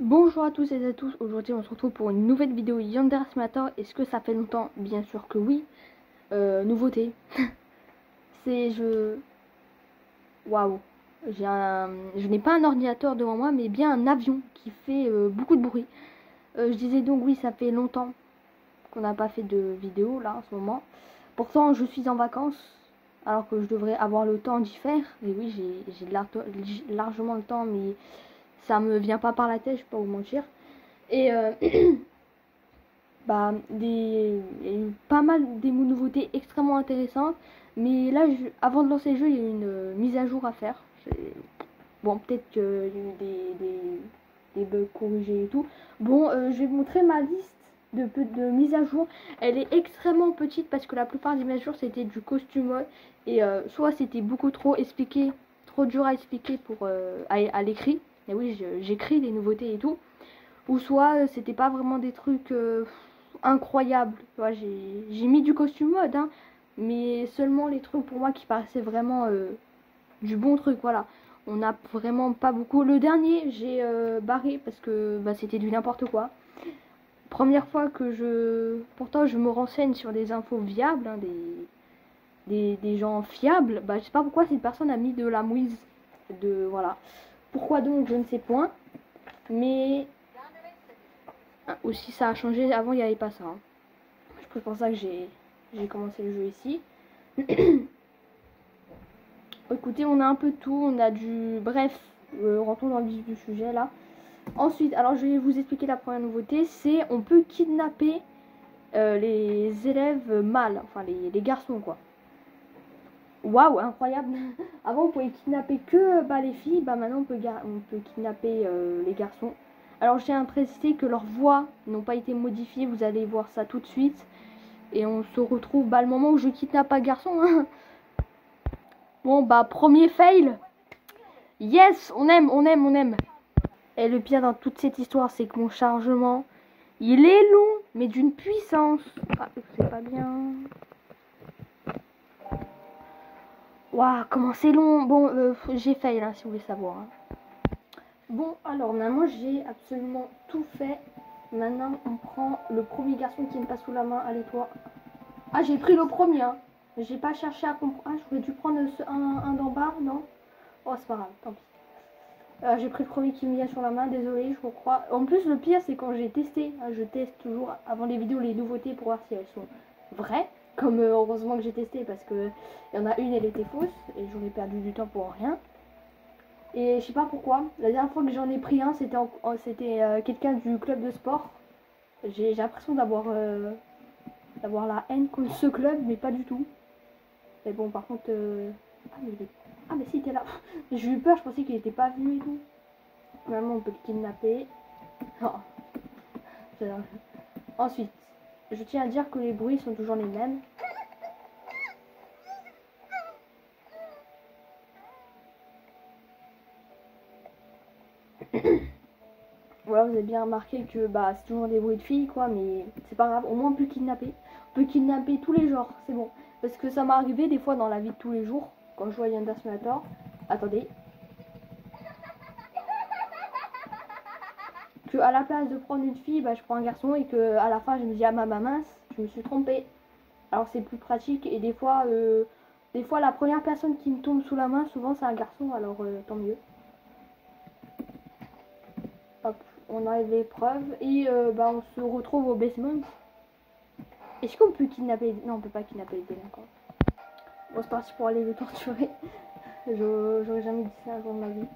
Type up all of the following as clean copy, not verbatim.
Bonjour à tous et à tous, aujourd'hui on se retrouve pour une nouvelle vidéo Yandere Simulator. Est-ce que ça fait longtemps? Bien sûr que oui. Nouveauté. C'est Waouh. Je n'ai pas un ordinateur devant moi, mais bien un avion qui fait beaucoup de bruit. Je disais donc oui, ça fait longtemps qu'on n'a pas fait de vidéo là en ce moment. Pourtant je suis en vacances, alors que je devrais avoir le temps d'y faire. Et oui, j'ai largement le temps, mais ça me vient pas par la tête, je vais pas vous mentir. Et bah, il y a eu pas mal des nouveautés extrêmement intéressantes. Mais là, avant de lancer le jeu, il y a eu une mise à jour à faire. Bon, peut-être qu'il y a eu des bugs corrigés et tout. Bon, je vais vous montrer ma liste de mise à jour. Elle est extrêmement petite parce que la plupart des mises à jour c'était du costume mode. Et soit c'était beaucoup trop expliqué, trop dur à expliquer à l'écrit. Et oui, j'écris les nouveautés et tout. Ou soit c'était pas vraiment des trucs incroyables. J'ai mis du costume mode, hein, mais seulement les trucs pour moi qui paraissaient vraiment du bon truc. Voilà, on n'a vraiment pas beaucoup. Le dernier, j'ai barré parce que bah, c'était du n'importe quoi. Première fois que pourtant je me renseigne sur des infos viables, hein, des gens fiables. Bah, je sais pas pourquoi cette personne a mis de la mouise. Voilà. Pourquoi donc, je ne sais point. Mais aussi ça a changé, avant il n'y avait pas ça, hein. C'est pour ça que j'ai commencé le jeu ici. Écoutez, on a un peu de tout, on a du... Bref, rentrons dans le vif du sujet là. Ensuite, alors je vais vous expliquer la première nouveauté, c'est on peut kidnapper les élèves mâles, enfin les garçons quoi. Waouh, incroyable. Avant on pouvait kidnapper que les filles, bah maintenant on peut kidnapper les garçons. Alors je tiens à préciser que leurs voix n'ont pas été modifiées, vous allez voir ça tout de suite. Et on se retrouve le moment où je kidnappe un garçon, hein. Bon bah premier fail. Yes, on aime, on aime, on aime. Et le pire dans toute cette histoire, c'est que mon chargement, il est long, mais d'une puissance. Ah, c'est pas bien. Waouh, comment c'est long. Bon, j'ai fail, hein, si vous voulez savoir, hein. Bon, alors maintenant j'ai absolument tout fait. Maintenant on prend le premier garçon qui me passe sous la main. Allez toi. Ah, j'ai pris le premier, hein. J'ai pas cherché à comprendre. Ah, j'aurais dû prendre un d'en bas, non? Oh, c'est pas grave, tant pis. J'ai pris le premier qui me vient sur la main, désolé, je crois. En plus, le pire, c'est quand j'ai testé. Je teste toujours avant les vidéos les nouveautés pour voir si elles sont vraies. Comme heureusement que j'ai testé parce que il y en a une, elle était fausse et j'aurais perdu du temps pour rien. Et je sais pas pourquoi. La dernière fois que j'en ai pris un, c'était quelqu'un du club de sport. J'ai l'impression d'avoir la haine contre ce club, mais pas du tout. Mais bon, par contre, ah, mais si, t'es là. J'ai eu peur, je pensais qu'il était pas venu et tout. Maintenant, on peut le kidnapper. Oh. Ensuite, je tiens à dire que les bruits sont toujours les mêmes. Voilà, vous avez bien remarqué que c'est toujours des bruits de filles, quoi, mais c'est pas grave. Au moins, on peut kidnapper. On peut kidnapper tous les genres, c'est bon. Parce que ça m'est arrivé des fois dans la vie de tous les jours, quand je joue à Yandere Simulator. Attendez. Que à la place de prendre une fille, je prends un garçon et que à la fin, je me dis, ah ma mince, je me suis trompée. Alors c'est plus pratique et des fois, la première personne qui me tombe sous la main, souvent c'est un garçon, alors tant mieux. Hop, on enlève l'épreuve et on se retrouve au basement. Est-ce qu'on peut kidnapper? Non, on peut pas kidnapper les délinquants. Bon, c'est parti pour aller le torturer. J'aurais jamais dit ça un jour de ma vie.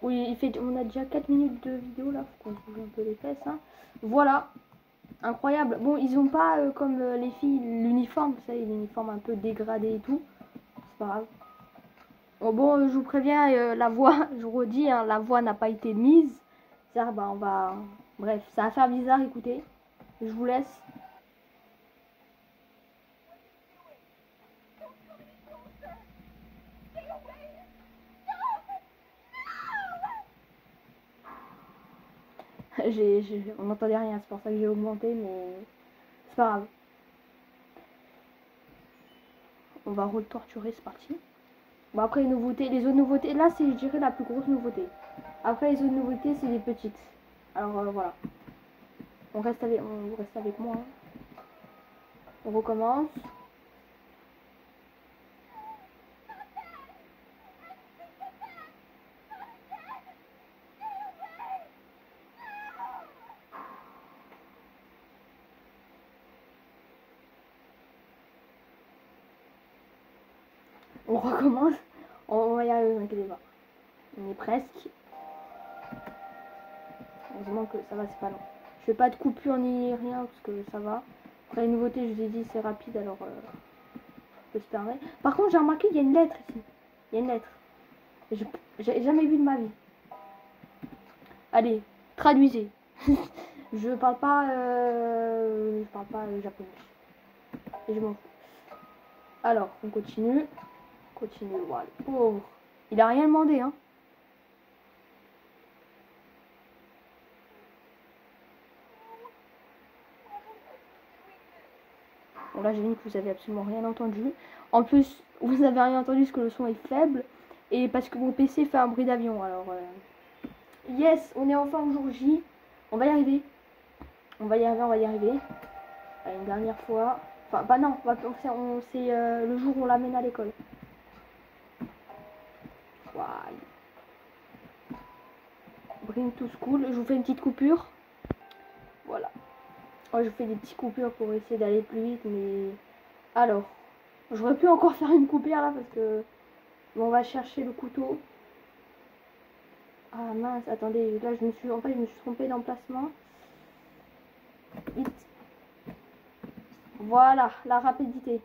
Oui, on a déjà 4 minutes de vidéo là, faut qu'on se bouge un peu les fesses, hein. Voilà, incroyable. Bon, ils ont pas comme les filles l'uniforme, vous savez, l'uniforme un peu dégradé et tout. C'est pas grave. Bon, je vous préviens, la voix, je redis, hein, la voix n'a pas été mise. Ça, on va... Bref, ça va faire bizarre, écoutez. Je vous laisse. On n'entendait rien, c'est pour ça que j'ai augmenté, mais c'est pas grave. On va re-torturer, c'est parti. Bon, après les autres nouveautés, là c'est, je dirais, la plus grosse nouveauté. Après, les autres nouveautés, c'est des petites. Alors voilà. On reste avec moi. Hein. On recommence. On recommence. On va y arriver, ne inquiétez pas. On est presque. Heureusement que ça va, c'est pas long. Je fais pas de coupure ni rien parce que ça va. Après les nouveautés, je vous ai dit, c'est rapide alors je peux se permettre. Par contre, j'ai remarqué qu'il y a une lettre ici. Il y a une lettre. J'ai jamais vu de ma vie. Allez, traduisez. Je parle pas japonais. Et je m'en fous. Alors, on continue. Continue, voilà. Pauvre. Il a rien demandé, hein. Bon, là, j'ai vu que vous avez absolument rien entendu. En plus, vous avez rien entendu parce que le son est faible. Et parce que mon PC fait un bruit d'avion. Alors, yes, on est enfin au jour J. On va y arriver. On va y arriver, on va y arriver. Allez, une dernière fois. Enfin, bah non, c'est le jour où on l'amène à l'école. Voilà. Bring to school. Je vous fais une petite coupure. Voilà. Oh, je fais des petites coupures pour essayer d'aller plus vite, mais... Alors, j'aurais pu encore faire une coupure là, parce que... Bon, on va chercher le couteau. Ah mince, attendez, là je me suis... En fait, je me suis trompée d'emplacement. Vite. Voilà, la rapidité.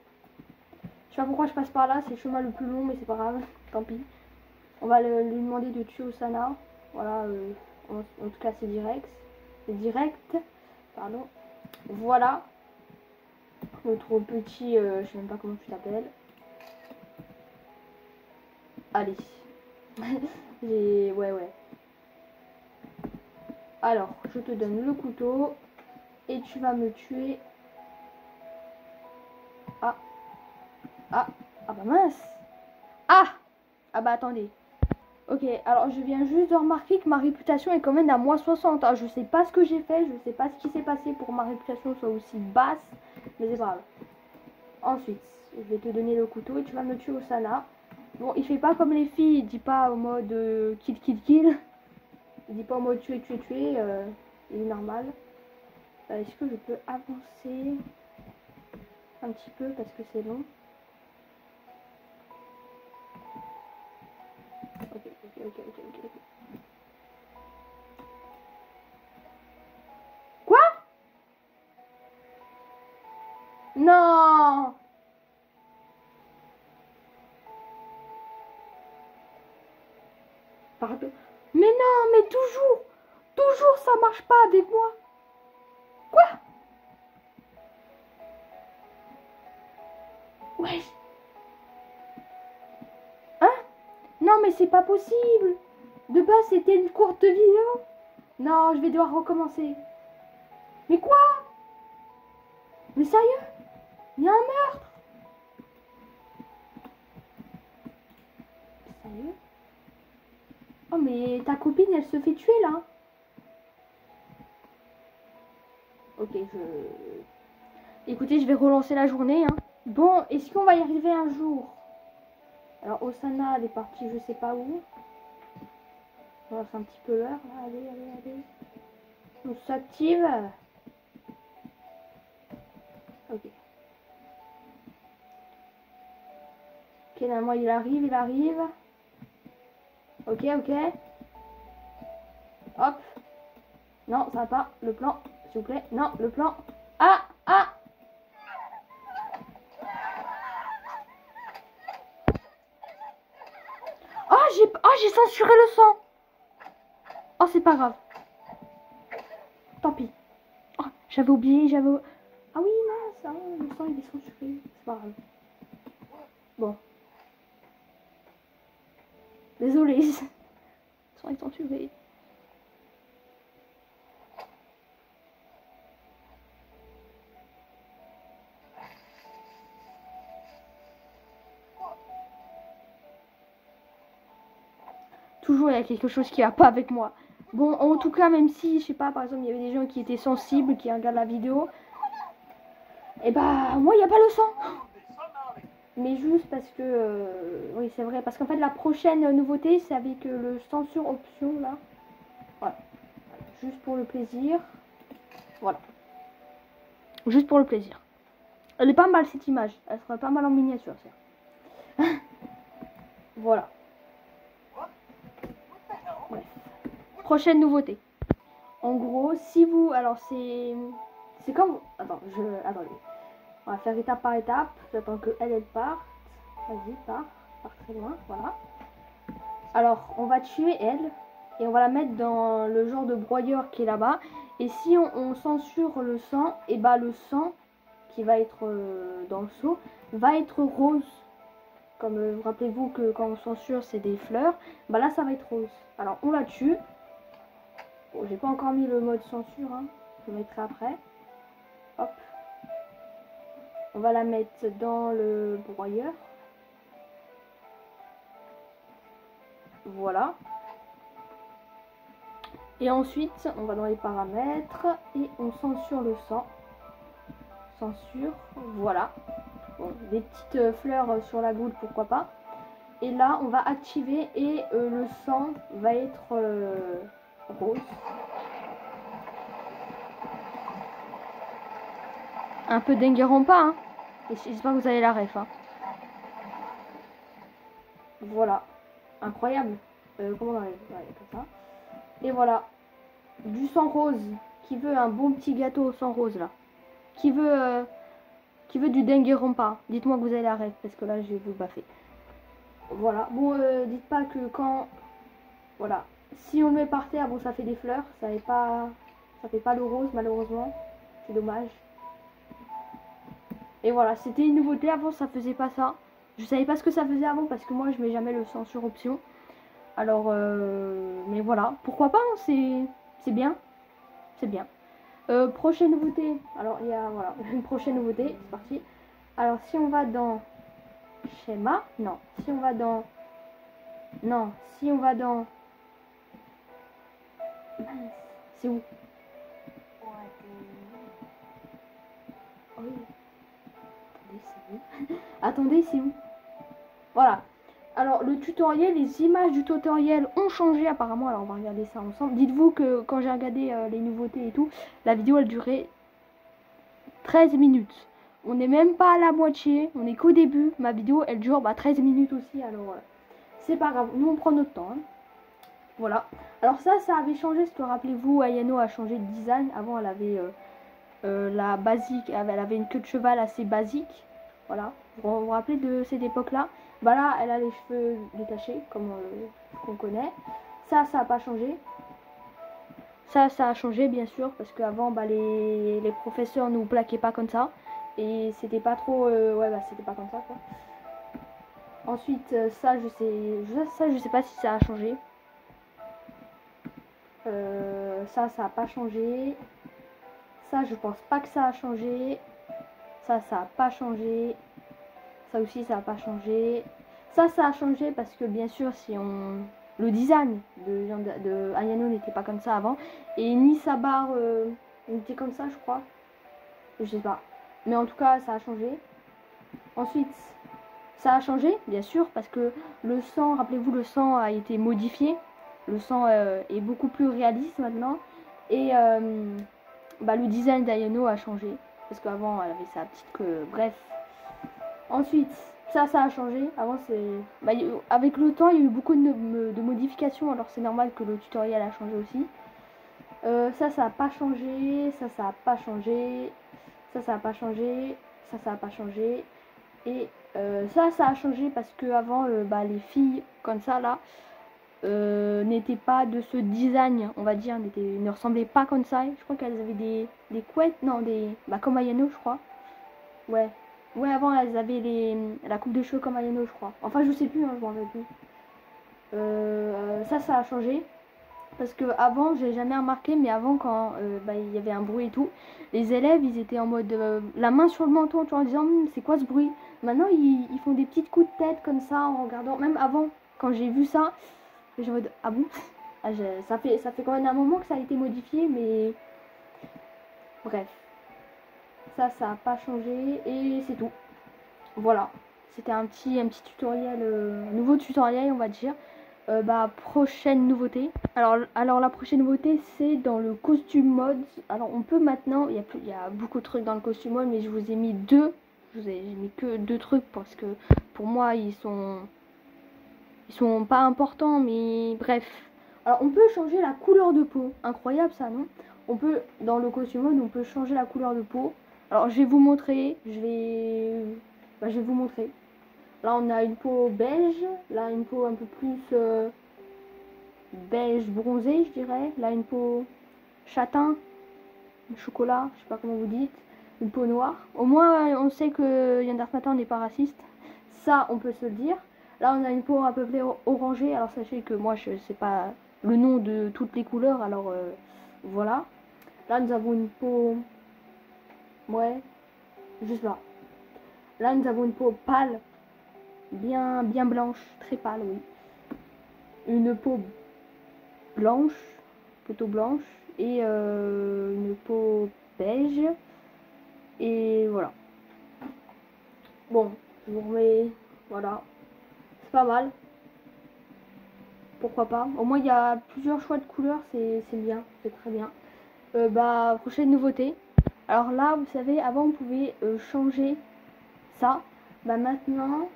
Je sais pas pourquoi je passe par là, c'est le chemin le plus long, mais c'est pas grave, tant pis. On va lui demander de tuer Osana. Voilà, en tout cas c'est direct. C'est direct, pardon. Voilà. Notre petit, je sais même pas comment tu t'appelles. Allez. Ouais. Alors, je te donne le couteau. Et tu vas me tuer. Ah. Ah. Ah bah mince. Ah. Ah bah attendez. Ok, alors je viens juste de remarquer que ma réputation est quand même à moins 60. Hein. Je sais pas ce que j'ai fait, je sais pas ce qui s'est passé pour que ma réputation soit aussi basse. Mais c'est pas grave. Ensuite, je vais te donner le couteau et tu vas me tuer Osana. Bon, il fait pas comme les filles, il dit pas au mode kill kill kill. Il dit pas au mode tuer. Il est normal. Est-ce que je peux avancer un petit peu parce que c'est long? Ok. Quoi? Non! Pardon. Mais non, mais toujours ça marche pas avec moi. Quoi? Ouais. Hein? Non, mais c'est pas possible. De base, c'était une courte vidéo. Non, je vais devoir recommencer. Mais quoi? Mais sérieux? Il y a un meurtre? Sérieux? Oh, mais ta copine, elle se fait tuer, là. Ok, Écoutez, je vais relancer la journée, hein. Bon, est-ce qu'on va y arriver un jour? Alors, Osana, elle est partie je sais pas où. Voilà, c'est un petit peu l'heure, là. Allez. On s'active. Ok. Ok, normalement, il arrive. Ok. Hop. Non, ça va pas. Le plan, s'il vous plaît. Non, le plan. Ah. J'ai censuré le son. Oh, c'est pas grave. Tant pis. Oh, j'avais oublié. Ah oui, mince. Le son, il est censuré. C'est pas grave. Bon. Désolé. Le son est censuré. toujours il y a quelque chose qui va pas avec moi. Bon, en tout cas, même si, je sais pas, par exemple, il y avait des gens qui étaient sensibles, qui regardent la vidéo, et bah, moi, il n'y a pas le sang. Mais juste parce que, oui, c'est vrai, parce qu'en fait, la prochaine nouveauté, c'est avec le censure option, là. Voilà. Juste pour le plaisir. Voilà. Juste pour le plaisir. Elle est pas mal, cette image. Elle sera pas mal en miniature, ça. Voilà. Bref. Prochaine nouveauté. En gros, si vous... Alors, c'est comme... Attends, Attendez. On va faire étape par étape. J'attends que elle parte. Vas-y, part très loin. Voilà. Alors, on va tuer elle. Et on va la mettre dans le genre de broyeur qui est là-bas. Et si on censure le sang, et bah le sang qui va être dans le seau va être rose. Comme vous rappelez-vous que quand on censure c'est des fleurs. Bah là ça va être rose. Alors on la tue. Bon, j'ai pas encore mis le mode censure. Hein. Je le mettrai après. Hop. On va la mettre dans le broyeur. Voilà. Et ensuite, on va dans les paramètres et on censure le sang. Censure, voilà. Bon, des petites fleurs sur la goutte, pourquoi pas. Et là, on va activer et le sang va être rose. Un peu Danganronpa, hein. J'espère que vous avez la ref, hein. Voilà. Incroyable. Comment on arrive? Ouais, comme ça. Et voilà. Du sang rose. Qui veut un bon petit gâteau au sang rose, là? Qui veut du Danganronpa? Dites-moi que vous avez la ref, parce que là, je vais vous baffer. Voilà. Bon, dites pas que quand... Voilà. Si on le met par terre, bon, ça fait des fleurs. Ça fait pas le rose, malheureusement. C'est dommage. Et voilà, c'était une nouveauté. Avant, ça faisait pas ça. Je savais pas ce que ça faisait avant, parce que moi, je mets jamais le censure option. Alors, mais voilà. Pourquoi pas, hein, c'est bien. C'est bien. Prochaine nouveauté. Alors, il y a, voilà, une prochaine nouveauté. C'est parti. Alors, si on va dans... Schéma. Non. Si on va dans... Non. Si on va dans... C'est où? Oh oui. Attendez, c'est où? Voilà. Alors, le tutoriel, les images du tutoriel ont changé apparemment. Alors, on va regarder ça ensemble. Dites-vous que quand j'ai regardé les nouveautés et tout, la vidéo, elle durait 13 minutes. On n'est même pas à la moitié. On est qu'au début. Ma vidéo, elle dure 13 minutes aussi. Alors, c'est pas grave. Nous, on prend notre temps. Hein. Voilà. Alors ça avait changé. Parce que rappelez-vous, Ayano a changé de design. Avant, elle avait la basique. Elle avait une queue de cheval assez basique. Voilà. Vous vous rappelez de cette époque-là? Bah là, elle a les cheveux détachés, comme qu'on connaît. Ça n'a pas changé. Ça a changé, bien sûr, parce qu'avant, les professeurs nous plaquaient pas comme ça. Et c'était pas trop... ouais, c'était pas comme ça, quoi. Ensuite, ça, je sais pas si ça a changé. Ça a pas changé. Ça, je pense pas que ça a changé. Ça a pas changé. Ça aussi, ça a pas changé. Ça a changé parce que, bien sûr, si on... Le design de Ayano n'était pas comme ça avant. Et ni sa barre était comme ça, je crois. Je sais pas. Mais en tout cas, ça a changé. Ensuite, ça a changé, bien sûr, parce que le sang, rappelez-vous, le sang a été modifié. Le sang est beaucoup plus réaliste maintenant. Et le design d'Ayano a changé. Parce qu'avant, elle avait sa petite queue. Bref. Ensuite, ça a changé. Avant, c'est... avec le temps, il y a eu beaucoup de modifications. Alors, c'est normal que le tutoriel a changé aussi. Ça a pas changé. Ça a pas changé. Ça a pas changé. Ça a pas changé. Et ça a changé parce que avant, les filles comme ça, là, n'étaient pas de ce design, on va dire. Ne ressemblaient pas comme ça. Je crois qu'elles avaient des couettes. Non, comme Ayano, je crois. Ouais. Ouais, avant, elles avaient la coupe de cheveux comme Ayano, je crois. Enfin, je sais plus, hein, je m'en rappelle plus. Ça a changé. Parce que avant, j'ai jamais remarqué, mais avant, quand il y avait un bruit et tout, les élèves, ils étaient en mode la main sur le menton, tu vois, en disant c'est quoi ce bruit? Maintenant, ils font des petites coups de tête comme ça en regardant. Même avant, quand j'ai vu ça, Et j'ai en mode, ah bon? Ça fait quand même un moment que ça a été modifié, mais bref. Ça n'a pas changé et c'est tout. Voilà. C'était un petit tutoriel, un nouveau tutoriel, on va dire. Prochaine nouveauté. Alors la prochaine nouveauté, c'est dans le costume mode. Alors on peut maintenant, il y a beaucoup de trucs dans le costume mode, mais je vous ai mis deux. J'ai mis que deux trucs parce que pour moi ils sont pas importants, mais bref. Alors on peut changer la couleur de peau. Incroyable ça, non? On peut, dans le costume mode, on peut changer la couleur de peau. Alors je vais vous montrer, je vais vous montrer. Là on a une peau beige, là une peau un peu plus beige bronzé, je dirais. Là une peau châtain, chocolat, je sais pas comment vous dites, une peau noire. Au moins on sait que Yandere Matin n'est pas raciste. Ça on peut se le dire. Là on a une peau un peu plus orangée. Alors sachez que moi je sais pas le nom de toutes les couleurs, alors voilà. Là nous avons une peau, ouais, juste là. Là nous avons une peau pâle, bien blanche, très pâle, oui. Une peau blanche, plutôt blanche, et une peau beige. Et voilà. Bon, je vous remets, voilà. C'est pas mal. Pourquoi pas. Au moins il y a plusieurs choix de couleurs, c'est bien, c'est très bien. Prochaine nouveauté. Alors là, vous savez, avant on pouvait changer ça. Maintenant,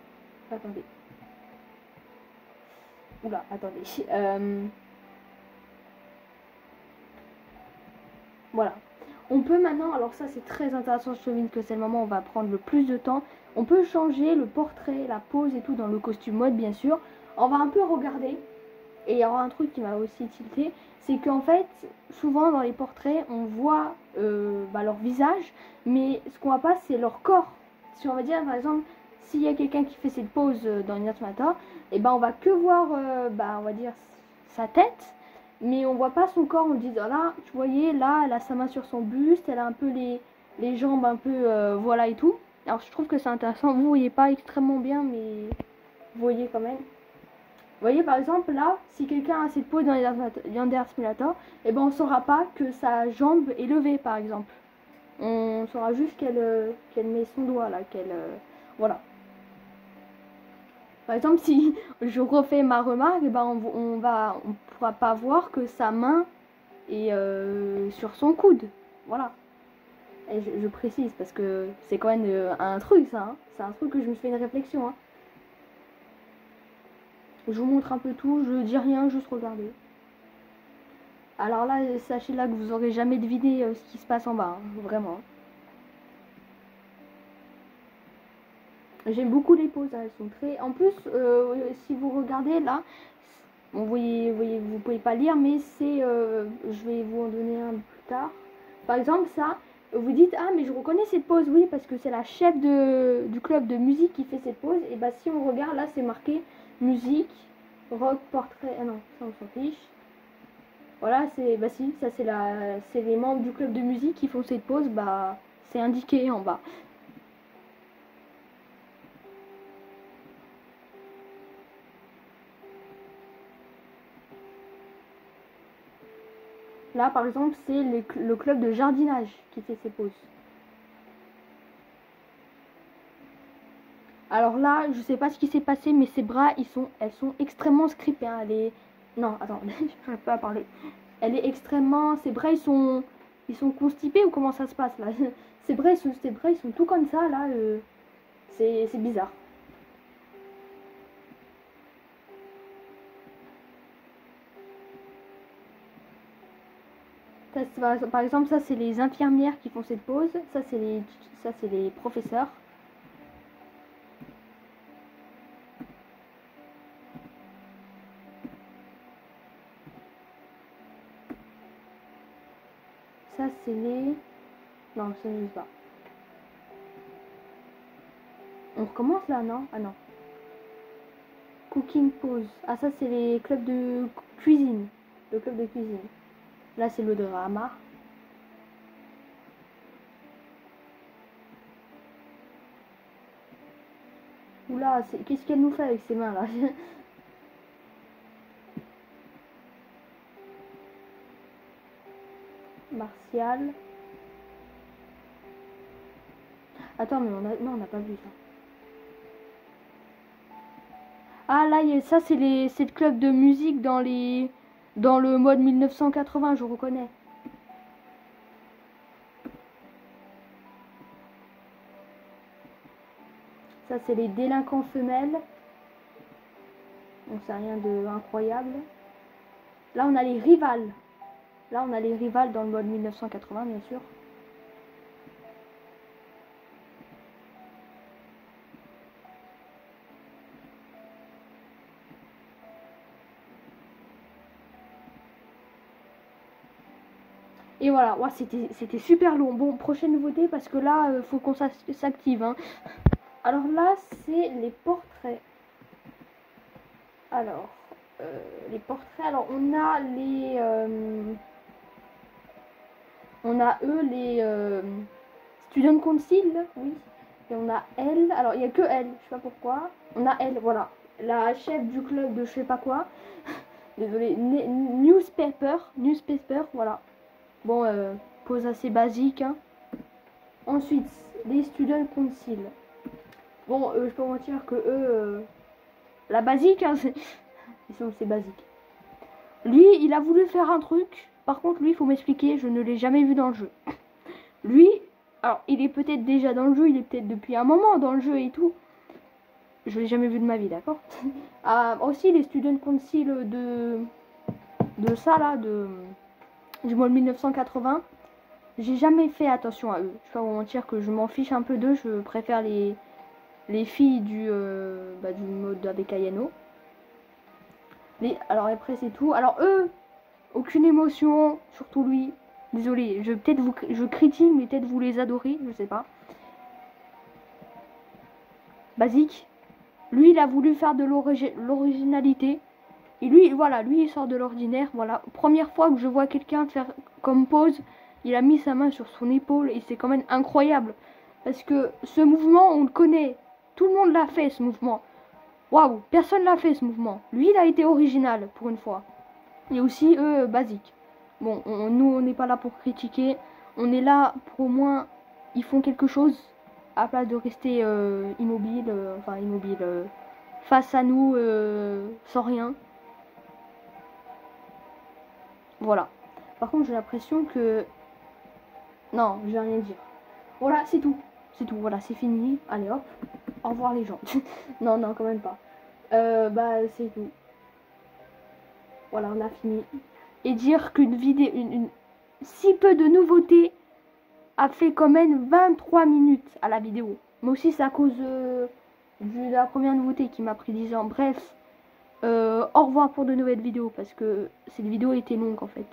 attendez. Oula, attendez. Voilà. On peut maintenant, alors ça c'est très intéressant, je trouve que c'est le moment où on va prendre le plus de temps. On peut changer le portrait, la pose et tout dans le costume mode, bien sûr. On va un peu regarder. Et il y aura un truc qui m'a aussi tilté, c'est qu'en fait, souvent dans les portraits, on voit leur visage, mais ce qu'on voit pas, c'est leur corps. Si on va dire, par exemple, s'il y a quelqu'un qui fait cette pose dans une Matin, et ben on va que voir, on va dire, sa tête, mais on voit pas son corps. On dit, oh là, tu voyais, là, elle a sa main sur son buste, elle a un peu les jambes un peu, voilà et tout. Alors je trouve que c'est intéressant. Vous voyez pas extrêmement bien, mais vous voyez quand même. Vous voyez par exemple là, si quelqu'un a cette pose dans Yandere Simulator, et ben on saura pas que sa jambe est levée par exemple. On saura juste qu'elle met son doigt là, qu'elle voilà. Par exemple si je refais ma remarque, et ben on pourra pas voir que sa main est sur son coude. Voilà. Et je précise parce que c'est quand même un truc ça. Hein. C'est un truc que je me fais une réflexion. Hein. Je vous montre un peu tout, je dis rien, juste regardez. Alors là, sachez là que vous aurez jamais deviné ce qui se passe en bas, hein, vraiment. J'aime beaucoup les poses, hein, elles sont très. En plus, si vous regardez là, bon, vous pouvez pas lire, mais c'est, je vais vous en donner un plus tard. Par exemple, ça, vous dites ah mais je reconnais cette pose, oui parce que c'est la chef du club de musique qui fait cette pose. Et bah si on regarde là, c'est marqué musique, rock, portrait. Ah non, ça on s'en fiche. Voilà, si, ça c'est les membres du club de musique qui font cette pause, c'est indiqué en bas. Là par exemple, c'est le club de jardinage qui fait ces pauses. Alors là, je sais pas ce qui s'est passé, mais ses bras, elles sont extrêmement scriptés. Hein, non, attends, je n'arrive pas à parler. Ses bras, ils sont constipés ou comment ça se passe là? Ses bras, ils sont tout comme ça là. C'est bizarre. Ça, par exemple, ça c'est les infirmières qui font cette pause. Ça c'est les professeurs. Ça c'est les. Non, ça ne pas. On recommence là, non? Ah non. Cooking pause. Ah ça c'est les clubs de cuisine. Le club de cuisine. Là c'est le drama. Oula, qu'est-ce qu'elle nous fait avec ses mains là? Martial. Attends, mais non, on n'a pas vu ça. Ah là, ça c'est le club de musique dans le mode 1980, je reconnais. Ça c'est les délinquants femelles. Donc c'est rien de incroyable. Là on a les rivales. Là on a les rivales dans le mode 1980 bien sûr. Et voilà, ouais, c'était super long. Bon, prochaine nouveauté parce que là, faut qu'on s'active. Hein. Alors là, c'est les portraits. Alors, les portraits. Alors, on a les Student Council, oui. Et on a elle. Alors, il n'y a que elle, je sais pas pourquoi. On a elle, voilà. La chef du club de je sais pas quoi. Désolé. Newspaper, voilà. Bon, pose assez basique. Hein. Ensuite, les Student Council. Bon, je peux mentir que eux, la basique, hein, c'est basique. Lui, il a voulu faire un truc. Par contre, lui, il faut m'expliquer, je ne l'ai jamais vu dans le jeu. Lui, alors, il est peut-être déjà dans le jeu, il est peut-être depuis un moment dans le jeu et tout. Je l'ai jamais vu de ma vie, d'accord. Aussi, les Student Council de ça, là, du mode 1980. J'ai jamais fait attention à eux. Je vais pas vous mentir que je m'en fiche un peu d'eux. Je préfère les filles du mode avec Ayano. Alors après c'est tout. Alors eux, aucune émotion, surtout lui. Désolé, je critique, mais peut-être vous les adorez, je sais pas. Basique. Lui, il a voulu faire de l'originalité. Et lui, voilà, lui, il sort de l'ordinaire. Voilà, première fois que je vois quelqu'un faire comme pose, il a mis sa main sur son épaule et c'est quand même incroyable. Parce que ce mouvement, on le connaît. Tout le monde l'a fait, ce mouvement. Waouh, personne l'a fait, ce mouvement. Lui, il a été original, pour une fois. Et aussi, eux, basique. Bon, nous, on n'est pas là pour critiquer. On est là pour au moins, ils font quelque chose à place de rester immobile, face à nous, sans rien. Voilà. Par contre, j'ai l'impression que... Non, je vais rien dire. Voilà, c'est tout. C'est tout, voilà, c'est fini. Allez, hop. Au revoir les gens. Non, quand même pas. C'est tout. Voilà, on a fini. Et dire qu'une vidéo... si peu de nouveautés a fait quand même 23 minutes à la vidéo. Mais aussi, c'est à cause de la première nouveauté qui m'a pris 10 ans. Bref, au revoir pour de nouvelles vidéos parce que cette vidéo était longue en fait.